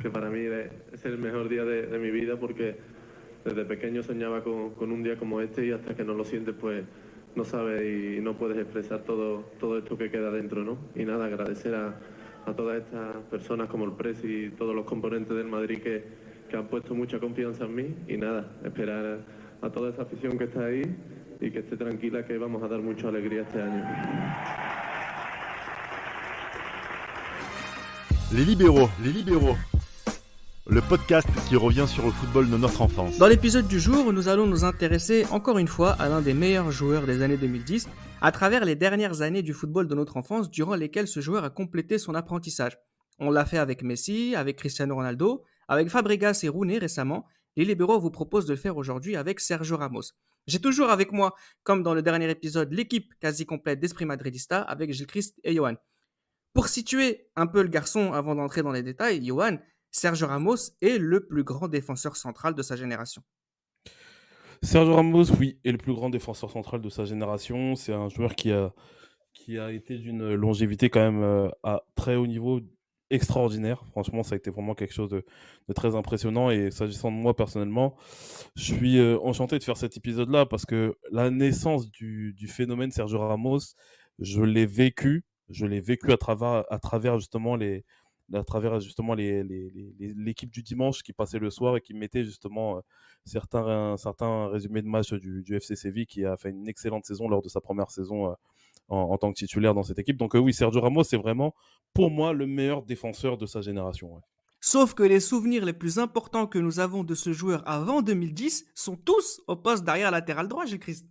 que para mí es el mejor día de mi vida, porque desde pequeño soñaba con un día como este, y hasta que no lo sientes pues no sabes y no puedes expresar todo esto que queda dentro, ¿no? Y nada, agradecer a todas estas personas como el Presi y todos los componentes del Madrid que han puesto mucha confianza en mí, y nada, esperar a toda esa afición que está ahí y que esté tranquila, que vamos a dar mucha alegría este año. Les libéraux, le podcast qui revient sur le football de notre enfance. Dans l'épisode du jour, nous allons nous intéresser encore une fois à l'un des meilleurs joueurs des années 2010 à travers les dernières années du football de notre enfance durant lesquelles ce joueur a complété son apprentissage. On l'a fait avec Messi, avec Cristiano Ronaldo, avec Fabregas et Rooney récemment. Les libéraux vous proposent de le faire aujourd'hui avec Sergio Ramos. J'ai toujours avec moi, comme dans le dernier épisode, l'équipe quasi complète d'Esprit Madridista avec Gilles Christ et Johan. Pour situer un peu le garçon avant d'entrer dans les détails, Johan, Sergio Ramos est le plus grand défenseur central de sa génération. Sergio Ramos, oui, est le plus grand défenseur central de sa génération. C'est un joueur qui a été d'une longévité quand même à très haut niveau, extraordinaire. Franchement, ça a été vraiment quelque chose de très impressionnant. Et s'agissant de moi personnellement, je suis enchanté de faire cet épisode-là parce que la naissance du phénomène Sergio Ramos, je l'ai vécu à travers justement l'équipe du dimanche qui passait le soir et qui mettait justement certains résumés de matchs du FC Séville, qui a fait une excellente saison lors de sa première saison en tant que titulaire dans cette équipe. Donc oui, Sergio Ramos, c'est vraiment pour moi le meilleur défenseur de sa génération. Ouais. Sauf que les souvenirs les plus importants que nous avons de ce joueur avant 2010 sont tous au poste d'arrière latéral droit, Gilles Christ.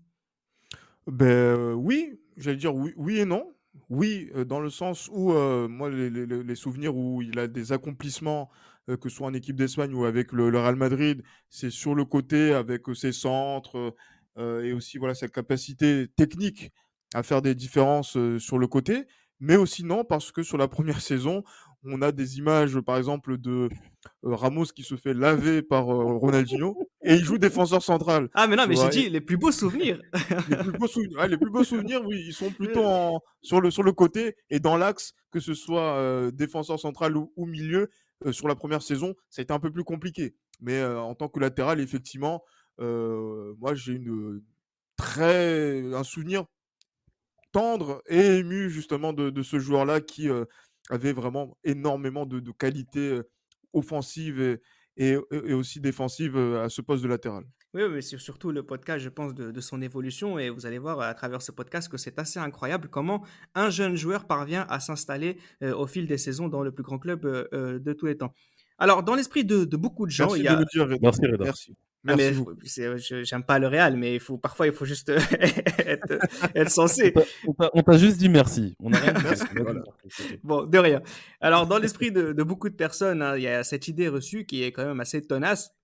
Oui, j'allais dire oui et non. Oui, dans le sens où moi, les souvenirs où il a des accomplissements, que ce soit en équipe d'Espagne ou avec le Real Madrid, c'est sur le côté avec ses centres, et aussi voilà, sa capacité technique à faire des différences sur le côté. Mais aussi non, parce que sur la première saison, on a des images, par exemple, de Ramos qui se fait laver par Ronaldinho et il joue défenseur central. Ah mais non, Tu mais j'ai vois. dit les plus beaux souvenirs. Les plus beaux souvenirs, oui, ils sont plutôt sur le côté et dans l'axe, que ce soit défenseur central ou milieu. Sur la première saison, ça a été un peu plus compliqué. Mais en tant que latéral, effectivement, moi j'ai un souvenir tendre et ému justement de ce joueur-là qui avait vraiment énormément de qualités offensives et aussi défensives à ce poste de latéral. Oui, mais c'est surtout le podcast, je pense, de son évolution. Et vous allez voir à travers ce podcast que c'est assez incroyable comment un jeune joueur parvient à s'installer au fil des saisons dans le plus grand club de tous les temps. Alors, dans l'esprit de beaucoup de gens, Merci il y de a... le dire, Reda. Merci, Reda. Merci. Ah, mais Merci beaucoup. j'aime pas le Real, mais parfois il faut juste être sensé. On t'a juste dit merci. On n'a rien dit. Merci, On a dit voilà. merci. Bon, de rien. Alors, dans l'esprit de beaucoup de personnes, hein, il y a cette idée reçue qui est quand même assez tenace,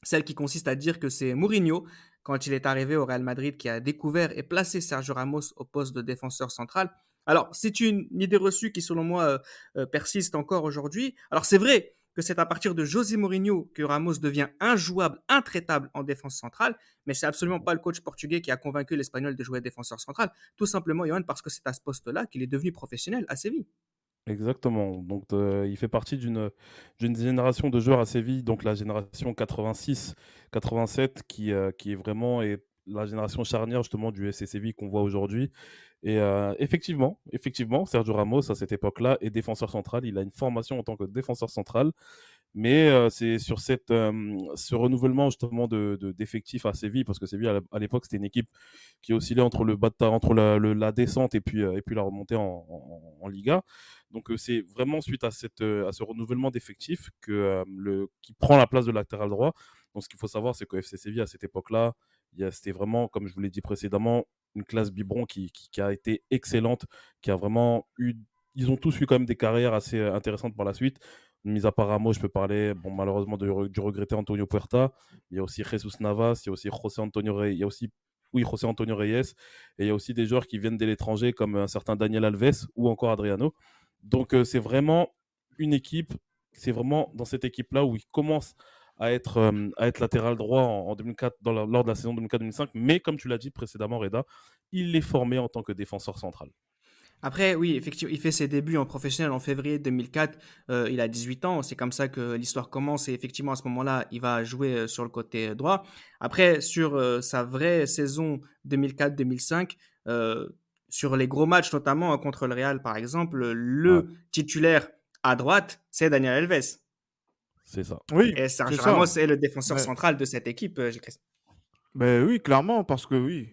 celle qui consiste à dire que c'est Mourinho, quand il est arrivé au Real Madrid, qui a découvert et placé Sergio Ramos au poste de défenseur central. Alors, c'est une idée reçue qui, selon moi, persiste encore aujourd'hui. Alors, c'est vrai que c'est à partir de José Mourinho que Ramos devient injouable, intraitable en défense centrale, mais c'est absolument pas le coach portugais qui a convaincu l'Espagnol de jouer défenseur central. Tout simplement, Johan, parce que c'est à ce poste-là qu'il est devenu professionnel à Séville. Exactement. Donc, il fait partie d'une génération de joueurs à Séville, donc la génération 86-87, qui est vraiment la génération charnière justement du FC Séville qu'on voit aujourd'hui. Et effectivement, Sergio Ramos, à cette époque-là, est défenseur central. Il a une formation en tant que défenseur central. Mais c'est sur ce renouvellement justement d'effectifs à Séville, parce que Séville à l'époque c'était une équipe qui oscillait entre la descente et puis la remontée en Liga. Donc c'est vraiment suite à ce renouvellement d'effectifs qui prend la place de latéral droit. Donc ce qu'il faut savoir, c'est que FC Séville à cette époque-là, c'était vraiment, comme je vous l'ai dit précédemment, une classe biberon qui a été excellente, qui a vraiment eu. Ils ont tous eu quand même des carrières assez intéressantes par la suite. Mis à part Ramos, je peux parler malheureusement du regretté Antonio Puerta. Il y a aussi Jesus Navas, il y a aussi José Antonio Reyes, et il y a aussi des joueurs qui viennent de l'étranger comme un certain Daniel Alves ou encore Adriano. Donc c'est vraiment une équipe, c'est vraiment dans cette équipe-là où il commence à être latéral droit en 2004, lors de la saison 2004-2005. Mais comme tu l'as dit précédemment, Reda, il est formé en tant que défenseur central. Après, oui, effectivement, il fait ses débuts en professionnel en février 2004. Il a 18 ans. C'est comme ça que l'histoire commence. Et effectivement, à ce moment-là, il va jouer sur le côté droit. Après, sur sa vraie saison 2004-2005, euh, sur les gros matchs, notamment contre le Real, par exemple, Ouais, le titulaire à droite, c'est Daniel Alves. c'est ça. Oui, Et c'est Sergio Ramos ça. est le défenseur Ouais. central de cette équipe, Gilles Christ. Ben oui, clairement, parce que oui,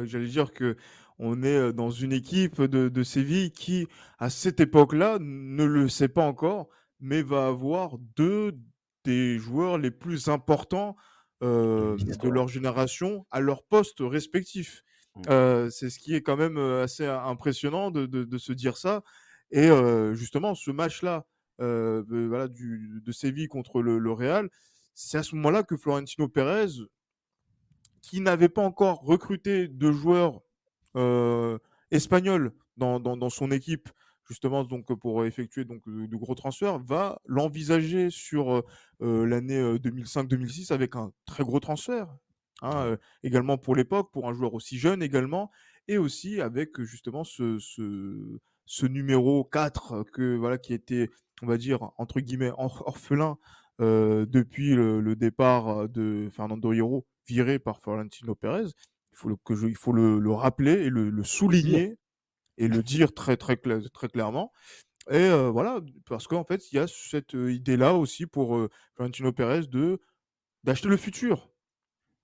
j'allais dire que on est dans une équipe de Séville qui, à cette époque-là, ne le sait pas encore, mais va avoir deux des joueurs les plus importants De de l'histoire. leur génération à leur poste respectif. Mm. C'est ce qui est quand même assez impressionnant de se dire ça. Et justement, ce match-là, voilà, de Séville contre le Real, c'est à ce moment-là que Florentino Pérez, qui n'avait pas encore recruté de joueurs espagnols dans son équipe, justement donc pour effectuer donc de gros transferts, va l'envisager sur l'année 2005-2006 avec un très gros transfert, hein, Ouais. également pour l'époque, pour un joueur aussi jeune également, et aussi avec justement ce numéro 4 que, voilà, qui était, on va dire, entre guillemets, orphelin depuis le départ de Fernando Hierro, viré par Florentino Pérez. Il faut le rappeler et le Faut le dire. souligner et le dire très clairement. Et voilà, parce qu'en fait, il y a cette idée-là aussi pour Florentino Pérez d'acheter le futur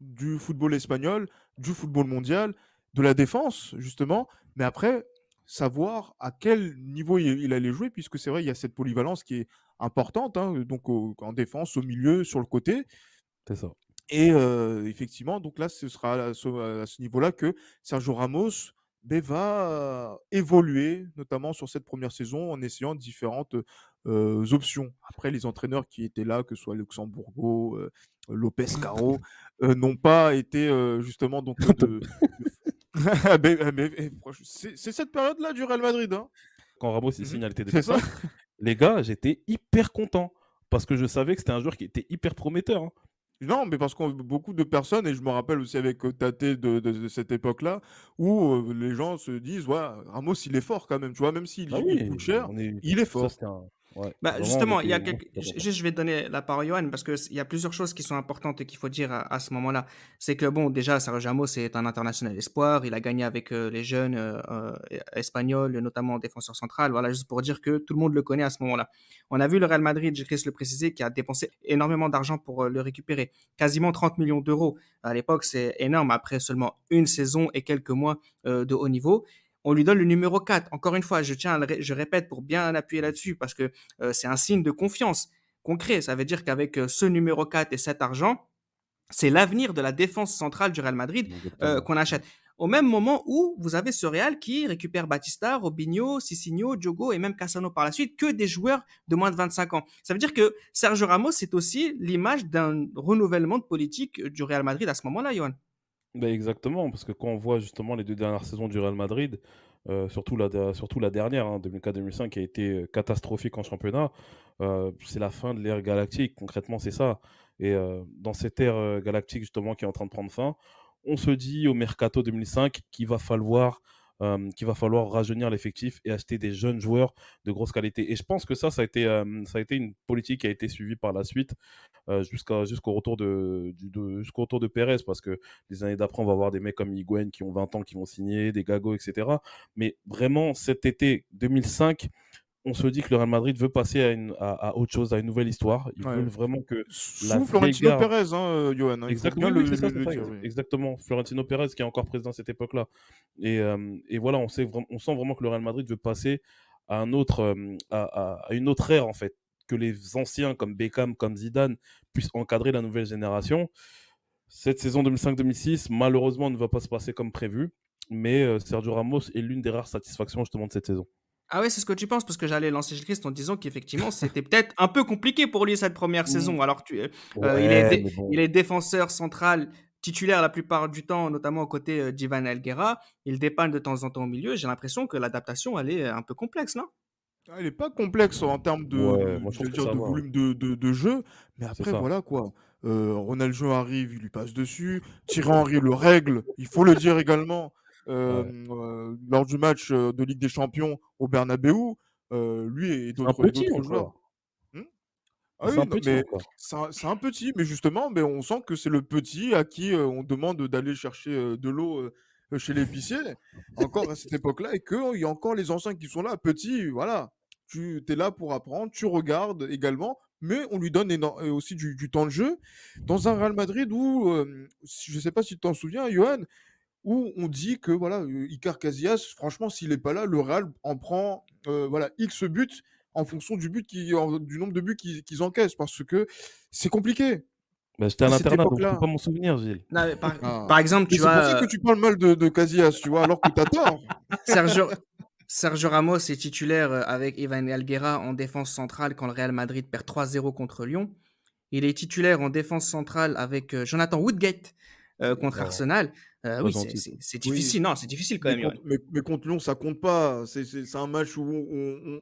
du football espagnol, du football mondial, de la défense, justement. Mais après, savoir à quel niveau il allait jouer, puisque c'est vrai, il y a cette polyvalence qui est importante, hein, donc en défense, au milieu, sur le côté. C'est ça. Et effectivement, donc là, ce sera à ce niveau-là que Sergio Ramos, beh, va évoluer, notamment sur cette première saison, en essayant différentes options. Après, les entraîneurs qui étaient là, que ce soit Luxembourgo, Lopez Caro, n'ont pas été justement donc c'est cette période-là du Real Madrid, hein. Quand Ramos il Mhm. signe à l'été C'est ça? 2005, les gars, j'étais hyper content parce que je savais que c'était un joueur qui était hyper prometteur, hein. Non, mais parce que beaucoup de personnes, et je me rappelle aussi avec Tate de cette époque-là, où les gens se disent, ouais, Ramos, il est fort quand même, tu vois, même Ah il coûte oui, cher, on est... il est ça fort. c'était un... Ouais, Bah, vraiment, justement, il y a moi, quelque... j'étais content. Juste, je vais donner la parole à Johan parce qu'il y a plusieurs choses qui sont importantes et qu'il faut dire à ce moment-là. C'est que, bon, déjà, Sergio Ramos est un international espoir. Il a gagné avec les jeunes espagnols, notamment en défenseur central. Voilà, juste pour dire que tout le monde le connaît à ce moment-là. On a vu le Real Madrid, je risque de le préciser, qui a dépensé énormément d'argent pour le récupérer. Quasiment 30 millions d'euros. À l'époque, c'est énorme après seulement une saison et quelques mois de haut niveau. On lui donne le numéro 4. Encore une fois, je répète pour bien appuyer là-dessus parce que c'est un signe de confiance concret. Ça veut dire qu'avec ce numéro 4 et cet argent, c'est l'avenir de la défense centrale du Real Madrid Exactement. qu'on achète. Au même moment où vous avez ce Real qui récupère Batista, Robinho, Cicinho, Diogo et même Cassano par la suite, que des joueurs de moins de 25 ans. Ça veut dire que Sergio Ramos, c'est aussi l'image d'un renouvellement de politique du Real Madrid à ce moment-là, Johan. Ben exactement, parce que quand on voit justement les deux dernières saisons du Real Madrid, surtout la dernière, hein, 2004-2005, qui a été catastrophique en championnat, c'est la fin de l'ère galactique, concrètement c'est ça. Et dans cette ère galactique justement qui est en train de prendre fin, on se dit au Mercato 2005 qu'il va falloir rajeunir l'effectif et acheter des jeunes joueurs de grosse qualité. Et je pense que ça a été une politique qui a été suivie par la suite jusqu'au retour jusqu'au retour de Pérez, parce que les années d'après, on va avoir des mecs comme Higuaín qui ont 20 ans qui vont signer, des Gago, etc. Mais vraiment, cet été 2005, on se dit que le Real Madrid veut passer à autre chose, à une nouvelle histoire. Ils Ouais. veulent vraiment que la Sous vieille Florentino garde... Pérez, hein, Johan, hein, il faut Exact, bien oui, oui, c'est le ça, dire. Oui. exactement. Florentino Pérez qui est encore président à cette époque-là. Et voilà, on sent vraiment que le Real Madrid veut passer à à une autre ère, en fait. Que les anciens, comme Beckham, comme Zidane, puissent encadrer la nouvelle génération. Cette saison 2005-2006, malheureusement, ne va pas se passer comme prévu. Mais Sergio Ramos est l'une des rares satisfactions justement de cette saison. Ah ouais, c'est ce que tu penses, parce que j'allais lancer Gilles Christ en disant qu'effectivement, c'était peut-être un peu compliqué pour lui cette première saison. Alors, Ouais, mais il bon. est défenseur central titulaire la plupart du temps, notamment aux côtés d'Ivan Helguera. Il dépanne de temps en temps au milieu. J'ai l'impression que l'adaptation, elle est un peu complexe, non? Ah, elle n'est pas complexe en termes Ouais, moi je trouve j'allais que dire, ça de va. volume de jeu, mais C'est après, ça. voilà quoi. Ronaldinho arrive, il lui passe dessus. Thierry Henry le règle, il faut le dire également. Ouais. lors du match de Ligue des Champions au Bernabeu, lui et C'est un petit d'autres joueurs. encore. Hmm. Ah Mais c'est oui, un non, petit mais encore. c'est un petit, mais justement, mais on sent que c'est le petit à qui on demande d'aller chercher de l'eau chez l'épicier, encore à cette époque-là, et qu'il y a encore les anciens qui sont là. Petit, voilà, tu es là pour apprendre, tu regardes également, mais on lui donne aussi du temps de jeu dans un Real Madrid où, je ne sais pas si tu t'en souviens, Johan, où on dit que voilà, Iker Casillas, franchement, s'il n'est pas là, le Real en prend voilà, X buts en fonction du nombre de buts qu'ils encaissent, parce que c'est compliqué. Bah, j'étais à À cette l'internat, donc je peux époque-là. pas m'en souvenir, Gilles. Non, mais Ah. par exemple, Mais tu c'est pour ça as que tu parles mal de Casillas, tu vois, alors que tu as tort. Sergio, Sergio Ramos est titulaire avec Ivan Helguera en défense centrale quand le Real Madrid perd 3-0 contre Lyon. Il est titulaire en défense centrale avec Jonathan Woodgate contre Oh, Arsenal. pas Oui, gentil, ça. c'est Oui, difficile. Non, c'est difficile quand même, Johan. mais contre Lyon, ça compte pas. C'est un match où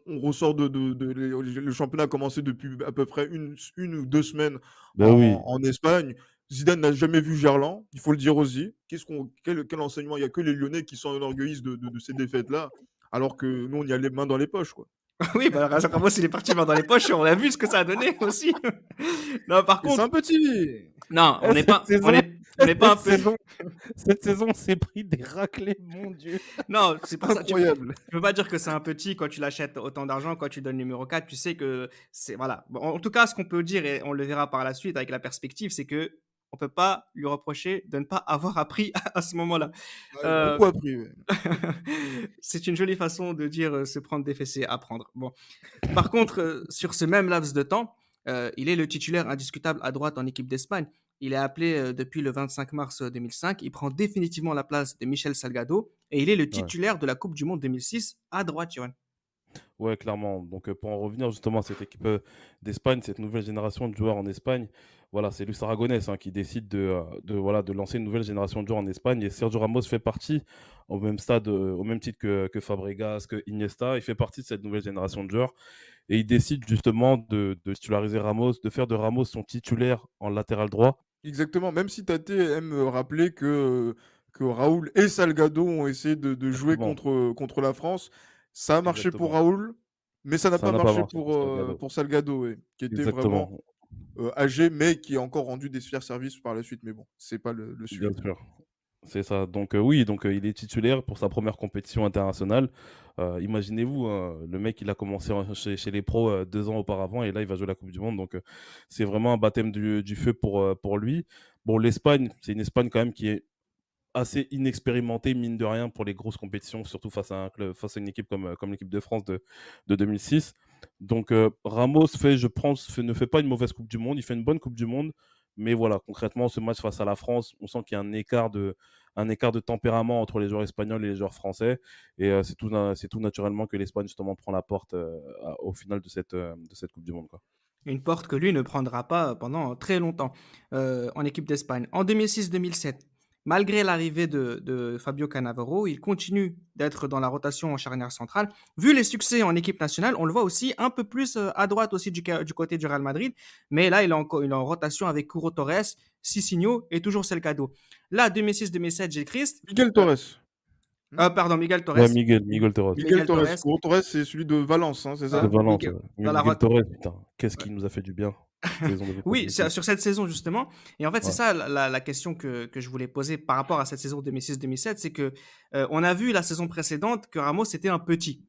on ressort le championnat a commencé depuis à peu près une ou 2 semaines Bah oui, en Espagne. Zidane n'a jamais vu Gerland, il faut le dire aussi. Quel enseignement? Il n'y a que les Lyonnais qui s'enorgueillissent de ces défaites-là, alors que nous, on y a les mains dans les poches, quoi. Oui, bah, Ramos, il est parti main dans les poches et on a vu ce que ça a donné aussi. Non, par Et c'est contre, un petit. non, Eh, cette saison, on n'est pas un cette peu. saison, cette saison, on s'est pris des raclés, mon Dieu. Non, c'est pas ça. Incroyable. Tu peux pas dire que c'est un petit quand tu l'achètes autant d'argent, quand tu donnes le numéro 4, tu sais que c'est voilà. Bon, en tout cas, ce qu'on peut dire et on le verra par la suite avec la perspective, c'est que on peut pas lui reprocher de ne pas avoir appris à ce moment-là. Ah, il a Euh, beaucoup appris. Ouais. c'est une jolie façon de dire se prendre des fessées, apprendre. Bon. Par contre, sur ce même laps de temps, il est le titulaire indiscutable à droite en équipe d'Espagne. Il est appelé depuis le 25 mars 2005. Il prend définitivement la place de Michel Salgado et il est le Ouais. titulaire de la Coupe du Monde 2006 à droite, Johan. Ouais, clairement. Donc, pour en revenir justement à cette équipe d'Espagne, cette nouvelle génération de joueurs en Espagne, voilà, c'est Luis Aragonès hein, qui décide voilà, de lancer une nouvelle génération de joueurs en Espagne. Et Sergio Ramos fait partie, au même stade, au même titre que Fabregas, que Iniesta, il fait partie de cette nouvelle génération de joueurs. Et il décide justement de titulariser Ramos, de faire de Ramos son titulaire en latéral droit. Exactement. Même si Tate aime rappeler que Raoul et Salgado ont essayé de jouer Exactement. contre la France, ça a marché pour Exactement. Raoul, mais ça n'a Ça pas n'a pas marché marché pour Salgado. pour Salgado, ouais, qui était vraiment Exactement. âgé, mais qui a encore rendu des fiers services par la suite. Mais bon, c'est pas le Bien sujet. sûr. C'est ça. Donc, oui, donc, il est titulaire pour sa première compétition internationale. Imaginez-vous, hein, le mec, il a commencé chez les pros 2 ans auparavant et là, il va jouer la Coupe du Monde. Donc, c'est vraiment un baptême du feu pour lui. Bon, l'Espagne, c'est une Espagne quand même qui est assez inexpérimentée, mine de rien, pour les grosses compétitions, surtout face à un club, face à une équipe comme l'équipe de France de 2006. Donc, Ramos ne fait pas une mauvaise Coupe du Monde. Il fait une bonne Coupe du Monde. Mais voilà, concrètement, ce match face à la France, on sent qu'il y a un écart de tempérament entre les joueurs espagnols et les joueurs français. Et c'est tout naturellement que l'Espagne, justement, prend la porte au final de cette Coupe du Monde, quoi. Une porte que lui ne prendra pas pendant très longtemps en équipe d'Espagne. En 2006-2007, malgré l'arrivée de Fabio Cannavaro, il continue d'être dans la rotation en charnière centrale. Vu les succès en équipe nationale, on le voit aussi un peu plus à droite aussi du côté du Real Madrid. Mais là, il est en rotation avec Curo Torres, Cicinho et toujours Salgado. Là, 2006-2007, Gilles Christ. Miguel Torres. Pardon, Miguel Ouais, Torres. Miguel Torres. Miguel Miguel Torres. Torres. Pour Torres, c'est celui de Valence, hein, c'est De ça? Valence, Miguel, ouais. dans la Miguel Torres, putain, qu'est-ce qu'il nous a fait du bien. Saison Oui, 2007-2008. sur cette saison justement. Et en fait, c'est Ouais. ça la question que je voulais poser par rapport à cette saison 2006-2007, c'est que on a vu la saison précédente que Ramos était un petit.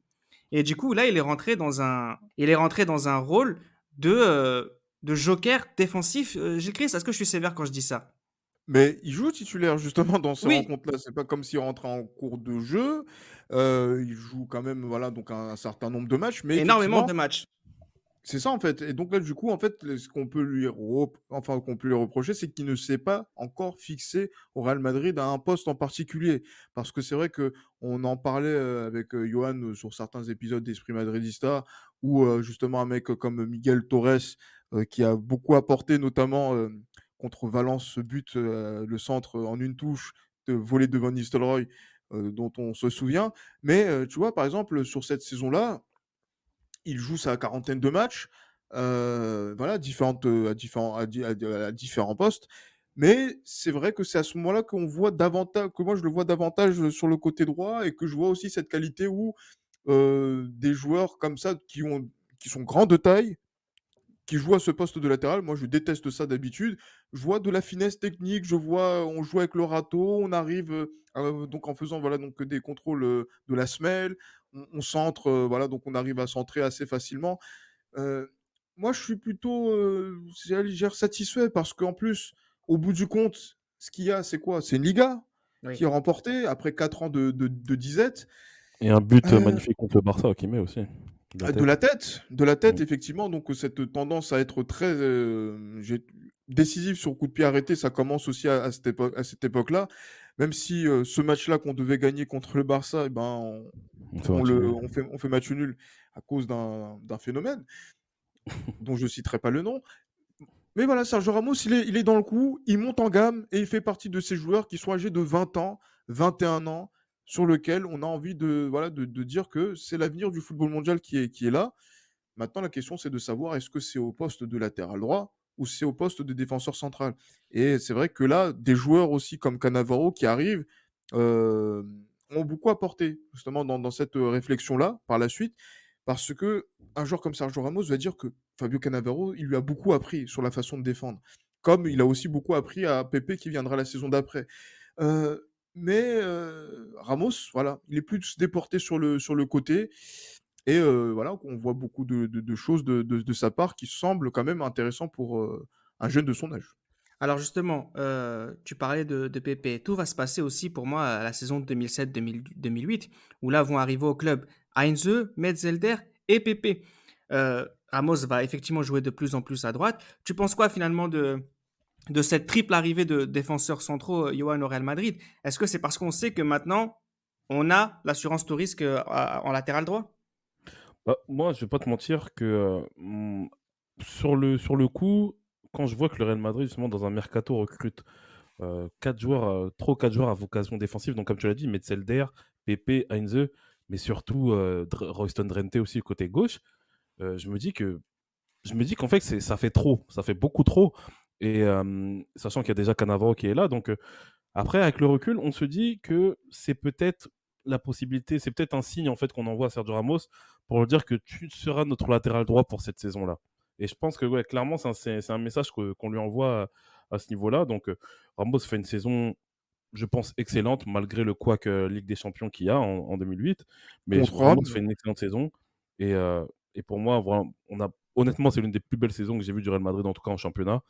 Et du coup, là, il est rentré dans un rôle de joker défensif. Gilles Christ, est-ce que je suis sévère quand je dis ça? Mais il joue titulaire justement dans ces Oui, rencontres-là. C'est pas comme s'il rentrait en cours de jeu. Il joue quand même, voilà, donc un certain nombre de matchs. Mais énormément effectivement, de matchs. c'est ça en fait. Et donc là, du coup, en fait, ce qu'on peut lui reprocher, c'est qu'il ne s'est pas encore fixé au Real Madrid à un poste en particulier. Parce que c'est vrai que on en parlait avec Johan sur certains épisodes d'Esprit Madridista, où justement un mec comme Miguel Torres, qui a beaucoup apporté, notamment contre Valence, ce but, le centre en une touche, volé de Van Nistelrooy, dont on se souvient. Mais tu vois, par exemple, sur cette saison-là, il joue sa quarantaine de matchs, voilà, différentes, à différents postes. Mais c'est vrai que c'est à ce moment-là qu'on voit davantage, que moi je le vois davantage sur le côté droit et que je vois aussi cette qualité où des joueurs comme ça qui sont grands de taille, qui joue à ce poste de latéral. Moi, je déteste ça d'habitude. Je vois de la finesse technique, je vois, on joue avec le râteau, on arrive donc en faisant voilà donc des contrôles de la semelle, on centre, voilà donc on arrive à centrer assez facilement. Euh, Moi, je suis plutôt, j'allais dire satisfait parce qu'en plus, au bout du compte, ce qu'il y a, c'est quoi? C'est une Liga qui Oui. est remportée après 4 ans de disette. Et un but Euh, magnifique contre le Barça qui met aussi. De la tête. De la tête, Mm. effectivement. Donc, cette tendance à être très décisif sur coup de pied arrêté, ça commence aussi à cette époque-là. Même si ce match-là qu'on devait gagner contre le Barça, eh ben, On fait match nul. on fait match nul à cause d'un phénomène dont je ne citerai pas le nom. Mais voilà, Sergio Ramos, il est dans le coup, il monte en gamme et il fait partie de ces joueurs qui sont âgés de 20 ans, 21 ans, sur lequel on a envie voilà, de dire que c'est l'avenir du football mondial qui est là. Maintenant, la question, c'est de savoir est-ce que c'est au poste de latéral droit ou c'est au poste de défenseur central. Et c'est vrai que là, des joueurs aussi comme Cannavaro qui arrivent euh, ont beaucoup apporté justement dans cette réflexion-là par la suite, parce que un joueur comme Sergio Ramos va dire que Fabio Cannavaro, il lui a beaucoup appris sur la façon de défendre, comme il a aussi beaucoup appris à Pepe qui viendra la saison d'après. Euh, mais Ramos, voilà, il est plus déporté sur le côté. Et voilà, on voit beaucoup de choses de sa part qui semblent quand même intéressants pour un jeune de son âge. Alors justement, tu parlais de Pepe. Tout va se passer aussi pour moi à la saison 2007-2008, où là vont arriver au club Heinze, Metzelder et Pepe. Ramos va effectivement jouer de plus en plus à droite. Tu penses quoi finalement de cette triple arrivée de défenseurs centraux, Johan au Real Madrid? Est-ce que c'est parce qu'on sait que maintenant, on a l'assurance tout risque en latéral droit? Bah, moi, je vais pas te mentir que sur le coup, quand je vois que le Real Madrid, justement, dans un mercato, recrute 4 joueurs, 3 ou 4 joueurs à vocation défensive, donc comme tu l'as dit, Metzelder, Pepe, Heinze, mais surtout Royston Drenthe aussi, côté gauche, je me dis que je me dis qu'en fait, ça fait trop, ça fait beaucoup trop. Et sachant qu'il y a déjà Cannavaro qui est là, donc après, avec le recul, on se dit que c'est peut-être la possibilité, c'est peut-être un signe en fait qu'on envoie à Sergio Ramos pour lui dire que tu seras notre latéral droit pour cette saison-là. Et je pense que ouais, clairement, c'est un message qu'on lui envoie à ce niveau-là. Donc Ramos fait une saison, je pense, excellente, malgré le couac Ligue des Champions qu'il y a en 2008. Mais Contre Ramos Rome, fait une excellente saison. Et, euh, et pour moi, voilà, honnêtement, c'est l'une des plus belles saisons que j'ai vues du Real Madrid, en tout cas en championnat.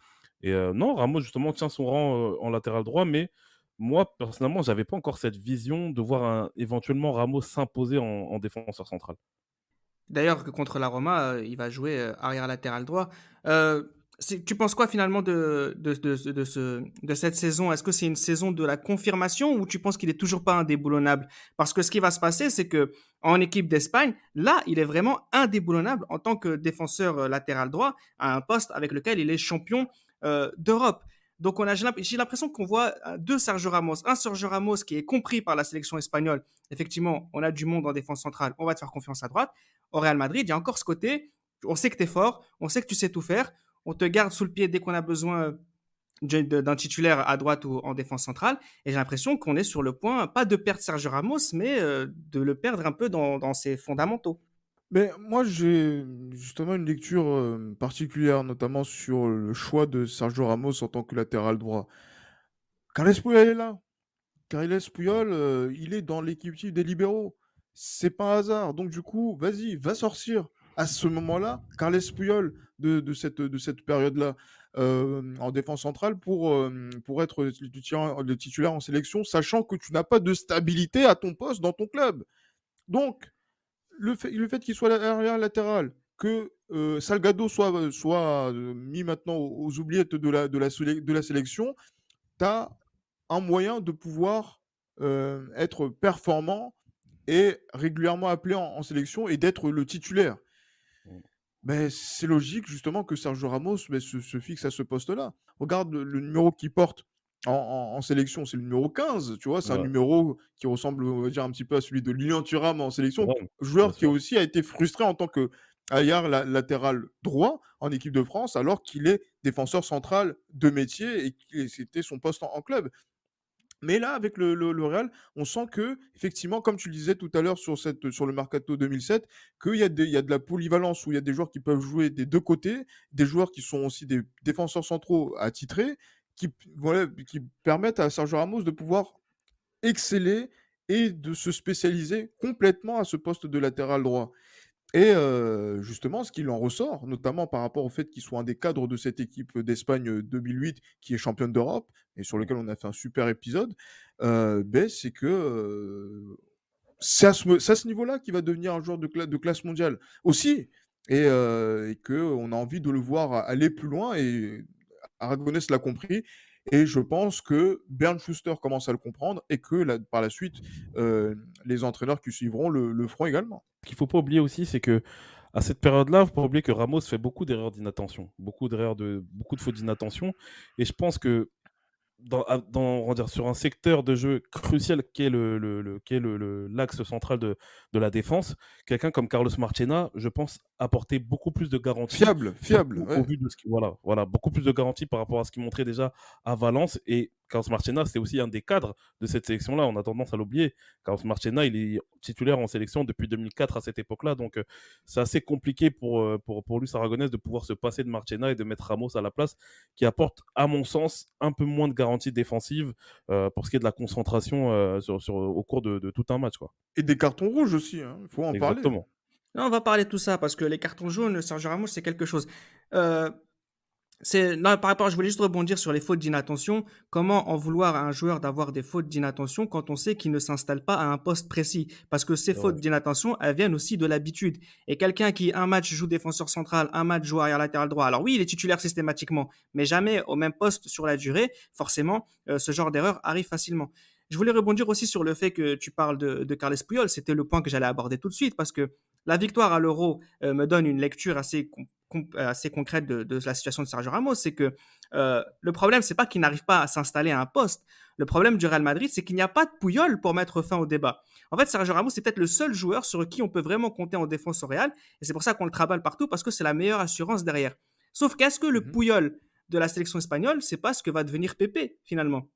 Et non, Ramos, justement, tient son rang en latéral droit. Mais moi, personnellement, j'avais pas encore cette vision de voir éventuellement Ramos s'imposer en défenseur central. D'ailleurs, que contre la Roma, il va jouer arrière latéral droit. Euh, Tu penses quoi finalement de cette saison? Est-ce que c'est une saison de la confirmation ou tu penses qu'il est toujours pas indéboulonnable? Parce que ce qui va se passer, c'est que en équipe d'Espagne, là, il est vraiment indéboulonnable en tant que défenseur latéral droit à un poste avec lequel il est champion d'Europe. Donc j'ai l'impression qu'on voit deux Sergio Ramos. Un Sergio Ramos qui est compris par la sélection espagnole. Effectivement, on a du monde en défense centrale, on va te faire confiance à droite. Au Real Madrid, il y a encore ce côté, on sait que tu es fort, on sait que tu sais tout faire, on te garde sous le pied dès qu'on a besoin d'un titulaire à droite ou en défense centrale. Et j'ai l'impression qu'on est sur le point, pas de perdre Sergio Ramos, mais de le perdre un peu dans ses fondamentaux. mais moi j'ai justement une lecture particulière, notamment sur le choix de Sergio Ramos en tant que latéral droit. Carles Puyol est là. Carles Puyol, il est dans l'équipe type des libéraux. C'est pas un hasard. Donc du coup, vas-y, va sortir à ce moment-là Carles Puyol de cette période-là en défense centrale pour être le titulaire en sélection, sachant que tu n'as pas de stabilité à ton poste dans ton club. Donc, le fait qu'il soit arrière latéral, que Salgado soit mis maintenant aux oubliettes de la sélection, tu as un moyen de pouvoir être performant et régulièrement appelé en sélection et d'être le titulaire. Mais c'est logique justement que Sergio Ramos se fixe à ce poste-là. Regarde le numéro qu'il porte en sélection, c'est le numéro 15, tu vois, c'est un Ouais, numéro qui ressemble, on va dire, un petit peu à celui de Lilian Thuram en sélection, ouais, bien joueur qui sûr. aussi a été frustré en tant que Aïar latéral droit en équipe de France, alors qu'il est défenseur central de métier et que c'était son poste en club. Mais là, avec le Real, on sent que, effectivement, comme tu le disais tout à l'heure sur le Mercato 2007, il y a de la polyvalence où il y a des joueurs qui peuvent jouer des deux côtés, des joueurs qui sont aussi des défenseurs centraux attitrés, voilà, qui permettent à Sergio Ramos de pouvoir exceller et de se spécialiser complètement à ce poste de latéral droit. Et justement, ce qu'il en ressort, notamment par rapport au fait qu'il soit un des cadres de cette équipe d'Espagne 2008 qui est championne d'Europe et sur lequel on a fait un super épisode, c'est que c'est à ce niveau-là qu'il va devenir un joueur de classe mondiale aussi. Et qu'on a envie de le voir aller plus loin. Et Aragonès l'a compris. Et je pense que Bernd Schuster commence à le comprendre et que par la suite, les entraîneurs qui suivront le feront également. Ce qu'il ne faut pas oublier aussi, c'est que à cette période-là, il ne faut pas oublier que Ramos fait beaucoup d'erreurs d'inattention, beaucoup de fautes d'inattention. Et je pense que on va dire, sur un secteur de jeu crucial qui est l'axe central de la défense, quelqu'un comme Carlos Marchena, je pense, apporter beaucoup plus de garanties Fiable, au ouais. vu de ce qui, voilà, beaucoup plus de garanties par rapport à ce qu'il montrait déjà à Valence. Et Carlos Marchena, c'était aussi un des cadres de cette sélection-là. On a tendance à l'oublier. Carlos Marchena, il est titulaire en sélection depuis 2004 à cette époque-là. Donc, c'est assez compliqué pour Luis Aragonès de pouvoir se passer de Marchena et de mettre Ramos à la place, qui apporte, à mon sens, un peu moins de garanties défensives pour ce qui est de la concentration au cours de tout un match, quoi. Et des cartons rouges aussi, hein. Il faut en parler. Exactement. Non, on va parler de tout ça parce que les cartons jaunes, Sergio Ramos, c'est quelque chose. Non, par rapport, je voulais juste rebondir sur les fautes d'inattention. Comment en vouloir à un joueur d'avoir des fautes d'inattention quand on sait qu'il ne s'installe pas à un poste précis? Parce que ces C'est fautes vrai. d'inattention, elles viennent aussi de l'habitude. Et quelqu'un qui, un match, joue défenseur central, un match joue arrière latéral droit. Alors oui, il est titulaire systématiquement, mais jamais au même poste sur la durée. Forcément, ce genre d'erreur arrive facilement. Je voulais rebondir aussi sur le fait que tu parles de Carles Puyol. C'était le point que j'allais aborder tout de suite parce que la victoire à l'Euro me donne une lecture assez concrète de la situation de Sergio Ramos. C'est que le problème, c'est pas qu'il n'arrive pas à s'installer à un poste. Le problème du Real Madrid, c'est qu'il n'y a pas de Puyol pour mettre fin au débat. En fait, Sergio Ramos, c'est peut-être le seul joueur sur qui on peut vraiment compter en défense au Real. Et c'est pour ça qu'on le travaille partout, parce que c'est la meilleure assurance derrière. Sauf qu'est-ce que le Mhm. Puyol de la sélection espagnole, c'est pas ce que va devenir Pepe, finalement.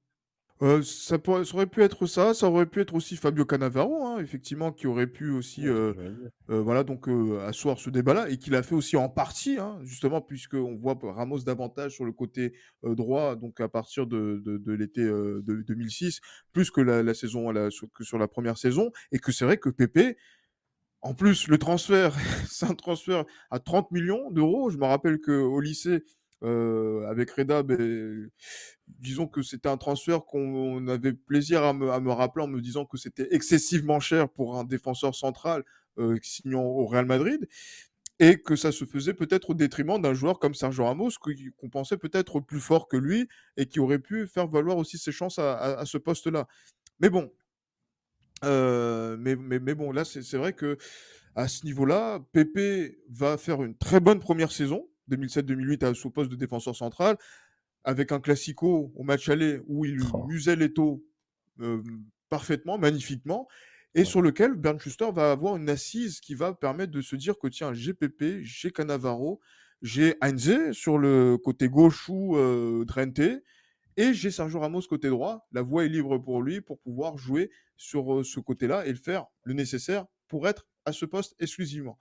Ça aurait pu être ça, ça aurait pu être aussi Fabio Cannavaro, hein, effectivement, qui aurait pu aussi Ouais, c'est ce que j'allais dire. voilà, donc asseoir ce débat-là, et qu'il a fait aussi en partie, hein, justement, puisqu'on voit Ramos davantage sur le côté droit, donc à partir de l'été de 2006, plus que la saison, que sur la première saison, et que c'est vrai que Pepe, en plus, le transfert, c'est un transfert à 30 millions d'euros. Je me rappelle qu'au lycée, avec Reda, disons que c'était un transfert qu'on avait plaisir à me rappeler en me disant que c'était excessivement cher pour un défenseur central signant au Real Madrid, et que ça se faisait peut-être au détriment d'un joueur comme Sergio Ramos, qu'on pensait peut-être plus fort que lui et qui aurait pu faire valoir aussi ses chances à ce poste-là. Mais bon, mais bon, là, c'est vrai que à ce niveau-là, Pepe va faire une très bonne première saison, 2007-2008, à son poste de défenseur central, avec un classico au match aller où il Oh, musait Leto euh, parfaitement, magnifiquement, et ouais. sur lequel Bernd Schuster va avoir une assise qui va permettre de se dire que tiens, j'ai Pepe, j'ai Cannavaro, j'ai Heinze sur le côté gauche ou Drenthe, et j'ai Sergio Ramos côté droit. La voie est libre pour lui pour pouvoir jouer sur ce côté-là et le faire le nécessaire pour être à ce poste exclusivement.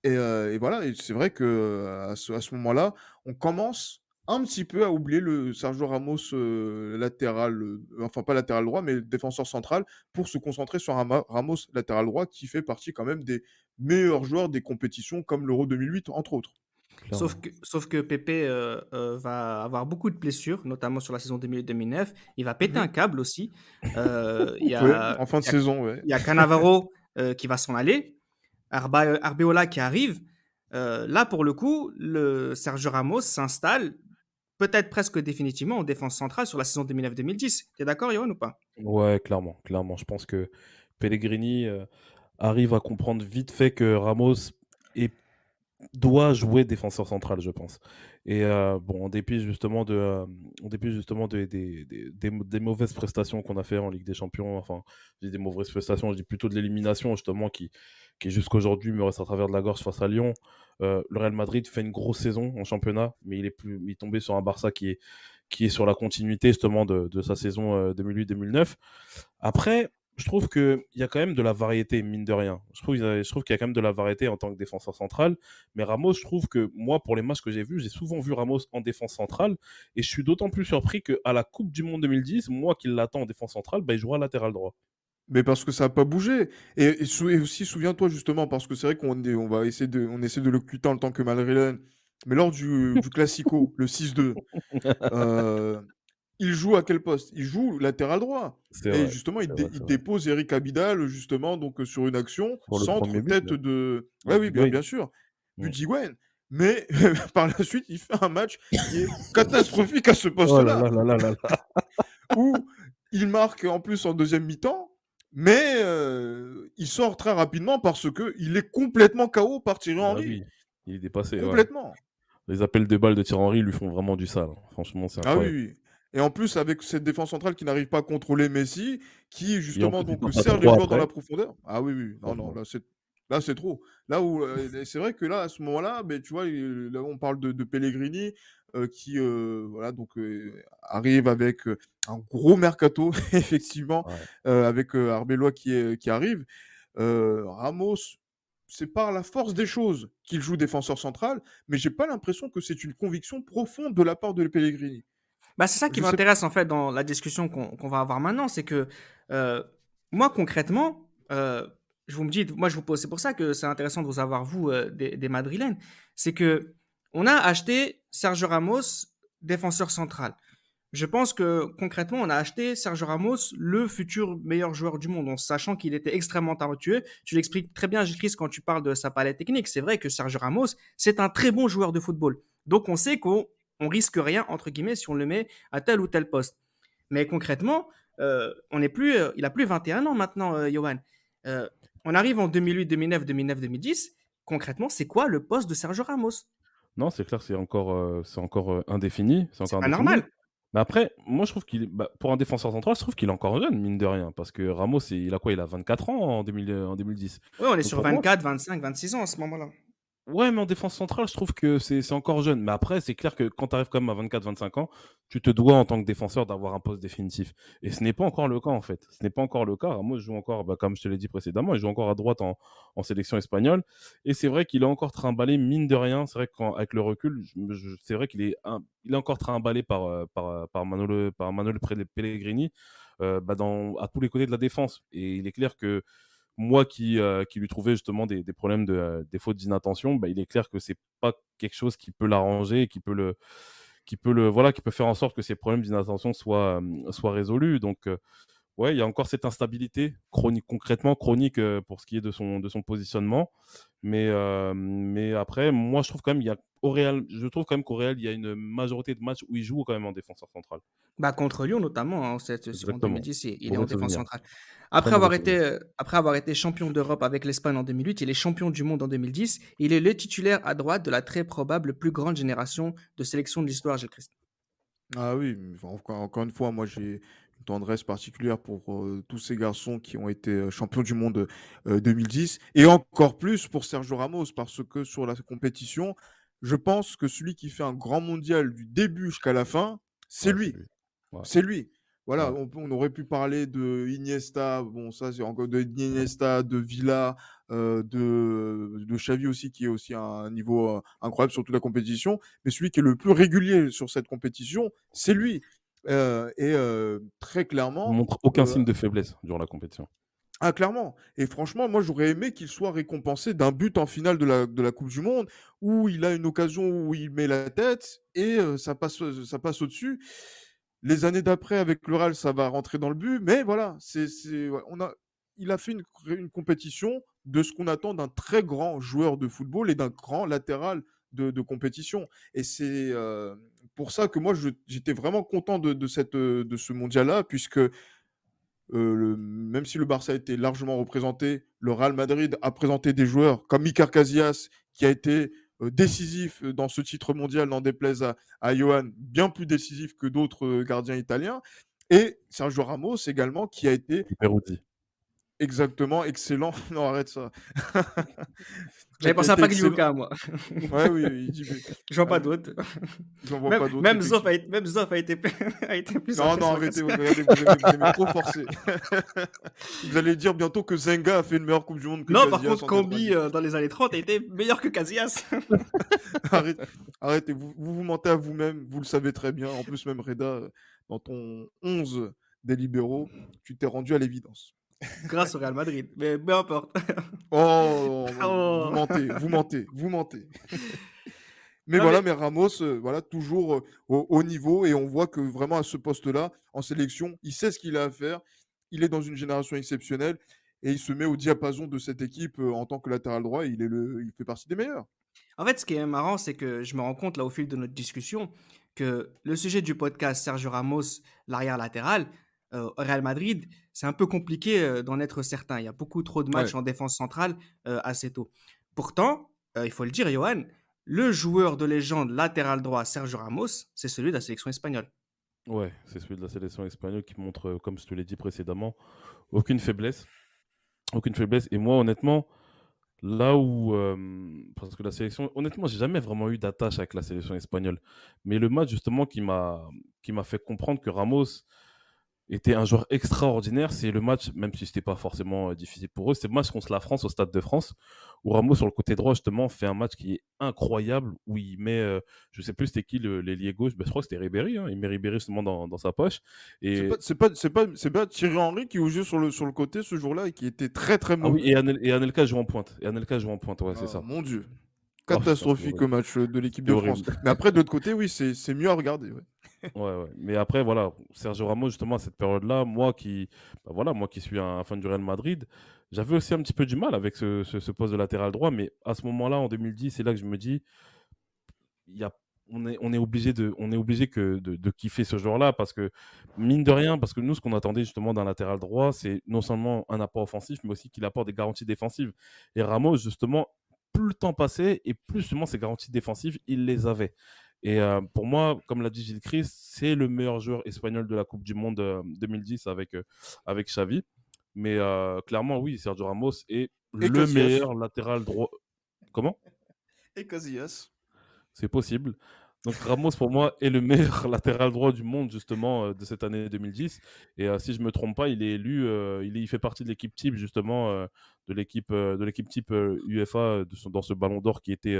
Et voilà, et c'est vrai que à ce moment-là, on commence un petit peu à oublier le Sergio Ramos latéral, enfin pas latéral droit, mais défenseur central, pour se concentrer sur Ramos latéral droit, qui fait partie quand même des meilleurs joueurs des compétitions comme l'Euro 2008, entre autres. Sauf Clairement. que, sauf que Pepe va avoir beaucoup de blessures, notamment sur la saison 2008-2009. Il va péter un Mhm. câble aussi. Il y Ouais, a, en fin de il y a, saison, ouais. il y a Cannavaro qui va s'en aller. Arbeola qui arrive. Là, pour le coup, le Sergio Ramos s'installe peut-être presque définitivement en défense centrale sur la saison 2009-2010. Tu es d'accord, Yoann, ou pas? Ouais, clairement, clairement. Je pense que Pellegrini arrive à comprendre vite fait que Ramos est doit jouer défenseur central, je pense. Et bon, en dépit justement des mauvaises prestations qu'on a fait en Ligue des Champions, enfin, je dis des mauvaises prestations, je dis plutôt de l'élimination justement qui jusqu'à aujourd'hui me reste à travers de la gorge face à Lyon. Le Real Madrid fait une grosse saison en championnat, mais il est tombé sur un Barça qui est sur la continuité justement de sa saison 2008-2009. Après, je trouve qu'il y a quand même de la variété, mine de rien. Je trouve qu'il y a quand même de la variété en tant que défenseur central. Mais Ramos, je trouve que moi, pour les matchs que j'ai vus, j'ai souvent vu Ramos en défense centrale. Et je suis d'autant plus surpris qu'à la Coupe du Monde 2010, moi qui l'attends en défense centrale, bah, il jouera latéral droit. Mais parce que ça n'a pas bougé. Et aussi, souviens-toi justement, parce que c'est vrai on essaie de le cuiter en tant que madrilène. Mais lors du Classico, le 6-2, euh, il joue à quel poste? Il joue latéral droit. C'est Et vrai, justement, c'est vrai, il c'est vrai. dépose Eric Abidal, justement, donc sur une action, Pour le centre premier but, tête de. Ouais, ouais, oui, d'Higuaín. bien sûr, Mm. but d'Higuaín. Mais par la suite, il fait un match qui est catastrophique à ce Oh là poste-là, là là là là là. où il marque en plus en deuxième mi-temps, mais il sort très rapidement parce qu'il est complètement KO par Thierry Bah Henry. oui, il est dépassé, ouais. Complètement. Les appels de balles de Thierry Henry lui font vraiment du sale, hein. Franchement, c'est Ah oui, incroyable. oui. Et en plus, avec cette défense centrale qui n'arrive pas à contrôler Messi, qui Et en justement plus, il donc passe à sert les 3 joueurs dans après, la profondeur. Ah oui, oui, non, non, franchement. là c'est trop. Là où c'est vrai que là, à ce moment-là, ben, tu vois, là on parle de Pellegrini qui voilà, donc, arrive avec un gros mercato, effectivement, Ouais. avec Arbeloa qui arrive. Ramos, c'est par la force des choses qu'il joue défenseur central, mais j'ai pas l'impression que c'est une conviction profonde de la part de Pellegrini. Bah, c'est ça qui Je sais. m'intéresse en fait dans la discussion qu'on va avoir maintenant, c'est que euh, moi concrètement, je vous me dis, moi je vous pose, c'est pour ça que c'est intéressant de vous avoir vous des Madrilènes, c'est que on a acheté Sergio Ramos défenseur central. Je pense que concrètement, on a acheté Sergio Ramos, le futur meilleur joueur du monde, en sachant qu'il était extrêmement talentueux. Tu l'expliques très bien, Chris, quand tu parles de sa palette technique. C'est vrai que Sergio Ramos, c'est un très bon joueur de football. Donc on sait qu'on risque rien, entre guillemets, si on le met à tel ou tel poste. Mais concrètement, on est plus, il a plus 21 ans maintenant, Johan. Euh, on arrive en 2008, 2009, 2009, 2010. Concrètement, c'est quoi le poste de Sergio Ramos? Non, c'est clair, c'est encore indéfini. C'est C'est encore pas indéfini. normal. Mais après, moi, je trouve pour un défenseur central, je trouve qu'il est encore jeune, mine de rien. Parce que Ramos, il a quoi? Il a 24 ans en 2010. Oui, on est Donc sur pour moi, 24, 25, 26 ans à ce moment-là. ouais, mais en défense centrale, je trouve que c'est encore jeune. Mais après, c'est clair que quand tu arrives quand même à 24-25 ans, tu te dois en tant que défenseur d'avoir un poste définitif. Et ce n'est pas encore le cas, en fait. Ce n'est pas encore le cas. Ramos joue encore, bah, comme je te l'ai dit précédemment, il joue encore à droite en sélection espagnole. Et c'est vrai qu'il a encore trimballé, mine de rien. C'est vrai qu'avec le recul, c'est vrai il est encore trimballé par Manuel Pellegrini bah, à tous les côtés de la défense. Et il est clair que moi qui lui trouvais justement des problèmes des fautes d'inattention, bah, il est clair que c'est pas quelque chose qui peut l'arranger et qui peut faire en sorte que ces problèmes d'inattention soient résolus. Donc, ouais, il y a encore cette instabilité concrètement chronique pour ce qui est de son positionnement. Mais après, moi, je trouve quand même, je trouve quand même qu'au Real, il y a une majorité de matchs où il joue quand même en défenseur central. Bah, contre Lyon notamment, hein, en Exactement. 2010, il est en Mauvais défense souvenir. centrale. Très mauvais souvenir. Après avoir été champion d'Europe avec l'Espagne en 2008, il est champion du monde en 2010. Il est le titulaire à droite de la très probable plus grande génération de sélection de l'histoire, Gilles Christ. Ah oui, mais enfin, encore une fois, moi j'ai une tendresse particulière pour tous ces garçons qui ont été champions du monde 2010 et encore plus pour Sergio Ramos parce que sur la compétition, je pense que celui qui fait un grand mondial du début jusqu'à la fin, c'est Ouais, c'est lui. lui. Ouais, C'est lui. Voilà, ouais. on aurait pu parler de Iniesta, bon ça c'est encore de Iniesta, de Villa, de Xavi aussi qui est aussi à un niveau incroyable sur toute la compétition, mais celui qui est le plus régulier sur cette compétition, c'est lui. Très Il clairement, montre aucun euh, signe de faiblesse durant la compétition. ah clairement. Et franchement, moi j'aurais aimé qu'il soit récompensé d'un but en finale de la Coupe du Monde où il a une occasion où il met la tête et ça passe au-dessus. Les années d'après, avec le Real, ça va rentrer dans le but. Mais voilà, ouais, il a fait une compétition de ce qu'on attend d'un très grand joueur de football et d'un grand latéral de compétition. Et c'est pour ça que moi, j'étais vraiment content de ce mondial-là, puisque même si le Barça était largement représenté, le Real Madrid a présenté des joueurs comme Iker Casillas, qui a été décisif dans ce titre mondial, n'en déplaise à Johan, bien plus décisif que d'autres gardiens italiens. Et Sergio Ramos également, qui a été Peruzzi. exactement excellent. Non, arrête ça. J'avais Qui a pensé à été excellent. Pagliuca, moi. Ouais, oui, il dit. Je vois pas Ouais, d'autres. j'en vois Même, pas d'autres, même Zoff effectivement. même Zoff a été, a été plus Non, non, impressionnant arrêtez, qu'Aspas. regardez, vous aimez trop forcer. Vous allez dire bientôt que Zenga a fait une meilleure Coupe du Monde que Non, par Casillas contre, en Cambi, 90. dans les années 30, a été meilleur que Casillas. Arrêtez, vous mentez à vous-même, vous le savez très bien. En plus, même Reda, dans ton 11 des libéraux, tu t'es rendu à l'évidence. Grâce au Real Madrid. Mais peu importe. Oh, vous Oh. mentez, vous mentez, vous mentez. Mais Non, voilà, mais mais Ramos, voilà, toujours au niveau, et on voit que vraiment à ce poste-là, en sélection, il sait ce qu'il a à faire. Il est dans une génération exceptionnelle et il se met au diapason de cette équipe en tant que latéral droit. Il fait partie des meilleurs. en fait, ce qui est marrant, c'est que je me rends compte, là, au fil de notre discussion, que le sujet du podcast Sergio Ramos, l'arrière latéral, au Real Madrid, c'est un peu compliqué d'en être certain. Il y a beaucoup trop de matchs Ouais. en défense centrale assez tôt. Pourtant, il faut le dire, Johan, le joueur de légende latéral droit Sergio Ramos, c'est celui de la sélection espagnole. Ouais, c'est celui de la sélection espagnole qui montre, comme je te l'ai dit précédemment, aucune faiblesse. Aucune faiblesse. Et moi, honnêtement, là où. Parce que la sélection. Honnêtement, j'ai jamais vraiment eu d'attache avec la sélection espagnole. Mais le match, justement, qui m'a fait comprendre que Ramos était un joueur extraordinaire, c'est le match, même si c'était pas forcément difficile pour eux, c'est le match contre la France au Stade de France, où Ramos, sur le côté droit, justement, fait un match qui est incroyable, où il met. Je sais plus c'était qui l'ailier gauche, ben, je crois que c'était Ribéry. Hein, il met Ribéry justement dans sa poche. Et. C'est pas Thierry Henry qui jouait sur le côté ce jour-là et qui était très très Ah oui, mauvais. et Anelka joue en pointe. Et Anelka joue en pointe, ouais, c'est Ah, ça. mon Dieu. Oh putain, c'était Catastrophique horrible. match de l'équipe C'était de France. horrible. Mais après, de l'autre côté, oui, c'est mieux à regarder. Ouais. Ouais, ouais. Mais après, voilà, Sergio Ramos, justement, à cette période-là, moi qui suis un fan du Real Madrid, j'avais aussi un petit peu du mal avec ce poste de latéral droit. Mais à ce moment-là, en 2010, c'est là que je me dis, il y a, on est obligé de kiffer ce joueur-là parce que, mine de rien, parce que nous, ce qu'on attendait justement d'un latéral droit, c'est non seulement un apport offensif, mais aussi qu'il apporte des garanties défensives. Et Ramos, justement, plus le temps passait et plus justement ces garanties défensives, il les avait. Et pour moi, comme l'a dit Gilles Christ, c'est le meilleur joueur espagnol de la Coupe du Monde 2010 avec Xavi. Mais clairement, oui, Sergio Ramos est Et le Casillas. meilleur latéral droit. Comment? Et Casillas. C'est possible. Donc Ramos, pour moi, est le meilleur latéral droit du monde, justement, de cette année 2010. Et si je ne me trompe pas, il est élu, il fait partie de l'équipe type, justement, de l'équipe type UEFA dans ce ballon d'or qui était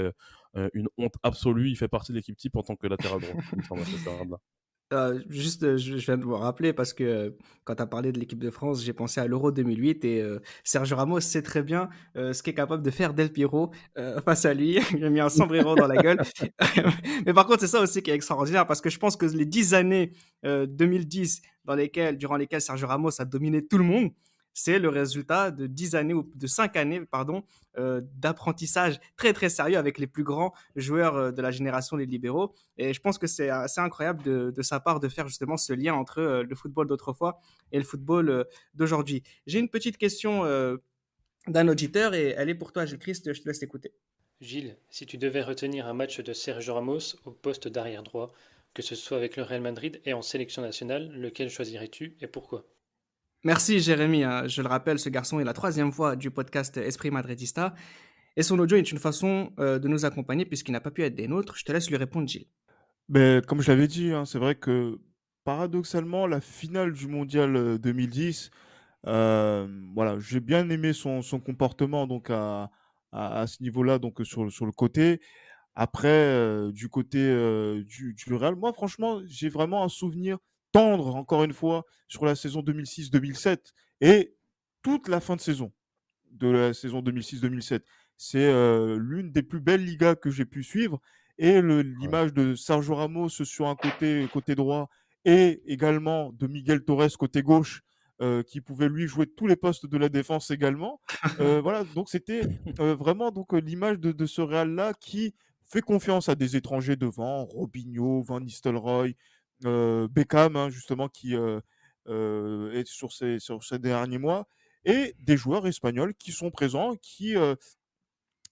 une honte absolue. Il fait partie de l'équipe type en tant que latéral droit, il me semble, à cette période-là. Juste, je viens de me rappeler parce que quand tu as parlé de l'équipe de France, j'ai pensé à l'Euro 2008 et Sergio Ramos sait très bien ce qu'est capable de faire Del Piero face à lui. Il a mis un sombrero dans la gueule. Mais par contre, c'est ça aussi qui est extraordinaire parce que je pense que les 10 années 2010 durant lesquelles Sergio Ramos a dominé tout le monde, c'est le résultat de 10 années ou de 5 années, pardon, d'apprentissage très très sérieux avec les plus grands joueurs de la génération des libéraux. Et je pense que c'est assez incroyable de sa part de faire justement ce lien entre le football d'autrefois et le football d'aujourd'hui. J'ai une petite question d'un auditeur et elle est pour toi, Gilles Christ, je te laisse écouter. Gilles, si tu devais retenir un match de Sergio Ramos au poste d'arrière droit, que ce soit avec le Real Madrid et en sélection nationale, lequel choisirais-tu et pourquoi? Merci Jérémy, hein. Je le rappelle, ce garçon est la troisième fois du podcast Esprit Madridista et son audio est une façon de nous accompagner puisqu'il n'a pas pu être des nôtres. Je te laisse lui répondre, Gilles. Mais comme je l'avais dit, hein, c'est vrai que paradoxalement, la finale du mondial 2010, voilà, j'ai bien aimé son comportement donc à ce niveau-là, donc sur le côté. Après, du côté du Real, moi, franchement, j'ai vraiment un souvenir tendre, encore une fois, sur la saison 2006-2007 et toute la fin de saison de la saison 2006-2007. C'est l'une des plus belles ligas que j'ai pu suivre. Et Ouais. l'image de Sergio Ramos sur un côté droit et également de Miguel Torres côté gauche, qui pouvait lui jouer tous les postes de la défense également. Voilà, donc c'était vraiment donc, l'image de ce Real-là qui fait confiance à des étrangers devant, Robinho, Van Nistelrooy, Beckham, hein, justement, qui est sur ces derniers mois, et des joueurs espagnols qui sont présents, qui,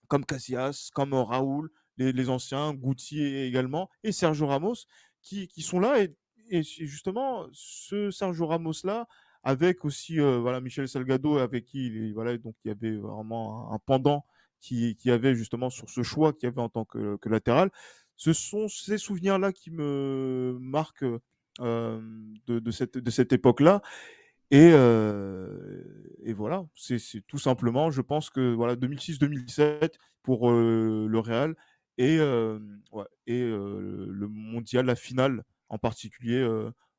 comme Casillas, comme Raoul, les anciens, Guti également, et Sergio Ramos, qui sont là. Et justement, ce Sergio Ramos-là, avec aussi voilà, Michel Salgado, avec qui voilà, donc, il y avait vraiment un pendant qui avait justement sur ce choix qu'il y avait en tant que latéral. Ce sont ces souvenirs-là qui me marquent de cette époque-là. Et voilà, c'est tout simplement, je pense que voilà, 2006-2007 pour le Real ouais, le mondial, la finale en particulier